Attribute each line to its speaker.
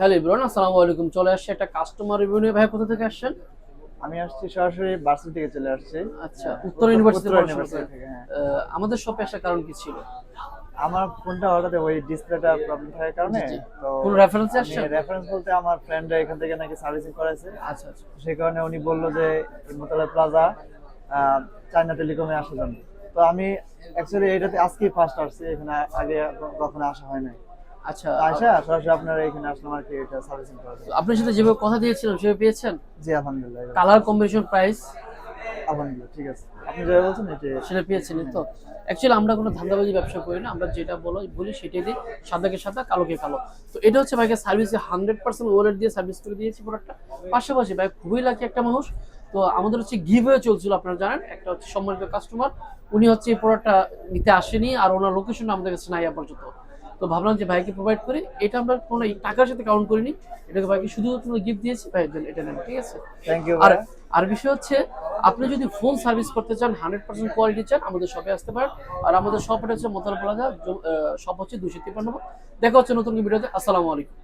Speaker 1: Hello everyone, আসসালামু আলাইকুম। চলে আসছে একটা কাস্টমার রিভিউ নিয়ে। ভাই কোথা থেকে আসছেন?
Speaker 2: আমি আসছি সরাসরি ভার্সিটি থেকে চলে আসছি।
Speaker 1: আচ্ছা, উত্তর ইউনিভার্সিটি
Speaker 2: উত্তরা
Speaker 1: পড়াশোনা
Speaker 2: ইউনিভার্সিটি
Speaker 1: করেন।
Speaker 2: থেকে, হ্যাঁ।
Speaker 1: আমাদের শপে আসার কারণ কি ছিল?
Speaker 2: আমার ফোনটা হঠাৎ ওই ডিসপ্লেটা প্রবলেম থাকার
Speaker 1: জি
Speaker 2: কারণে
Speaker 1: জি।
Speaker 2: তো
Speaker 1: কোন রেফারেন্সে
Speaker 2: আমি
Speaker 1: আসছেন?
Speaker 2: রেফারেন্স বলতে আমার ফ্রেন্ডরা এখান থেকে নাকি সার্ভিসিং করাইছে।
Speaker 1: আচ্ছা আচ্ছা।
Speaker 2: সেই কারণে উনি বলল যে ইমোতলা প্লাজা চায়না টেলিকমে আসার জন্য। তো আমি অ্যাকচুয়ালি এটাতে আজকেই ফার্স্ট আসছি, এখানে আগে কখনো আসা হয় নাই।
Speaker 1: আচ্ছা
Speaker 2: তো আয়সা সরাসরি আপনারা এখানে আসলাম আর কি, এটা সার্ভিসিং করার জন্য।
Speaker 1: আপনার সাথে যেভাবে কথা দিয়েছিলাম সেভাবে পেয়েছেন?
Speaker 2: জি আলহামদুলিল্লাহ,
Speaker 1: কালার কম্বিনেশন প্রাইস
Speaker 2: আলহামদুলিল্লাহ ঠিক আছে। আপনি যেটা বলছেন এটা
Speaker 1: সেটা পেয়েছেন তো? অ্যাকচুয়ালি আমরা কোনো ধান্দাবাজি ব্যবসা করি না, আমরা যেটা বলি সেটাই দিই। সাদাকে সাদা, কালোকে কালো। তো এটা হচ্ছে ভাইকে সার্ভিসে 100% ওয়ারেন্টি দিয়ে সার্ভিস করে দিয়েছি প্রোডাক্টটা। পাশাপাশি ভাই খুবই লাকি একটা মানুষ। তো আমাদের হচ্ছে গিভওয়ে চলছিল, আপনারা জানেন। একটা হচ্ছে সম্মানিত কাস্টমার, উনি হচ্ছে এই প্রোডাক্টটা নিতে আসেনি, আর ওনার লোকেশনটা আমাদের কাছে নাই পর্যন্ত। তো ভাবলাম যে ভাইকে প্রোভাইড করি। এটা আমরা কোনো টাকার সাথে কাউন্ট করিনি, এটাকে ভাইকে শুধুমাত্র গিফট দিয়েছি। ভাই এটা নেন, ঠিক আছে?
Speaker 2: থ্যাংক ইউ
Speaker 1: আর
Speaker 2: ভাইয়া।
Speaker 1: আর বিষয় হচ্ছে, আপনি যদি ফোন সার্ভিস করতে চান, 100% কোয়ালিটি চান, আমাদের শপে আসতে পারেন। আর আমাদের শপটা হচ্ছে মোতালা প্লাজা, শপ হচ্ছে 253 নম্বর। দেখা হচ্ছে নতুন ভিডিওতে। আসসালামু আলাইকুম।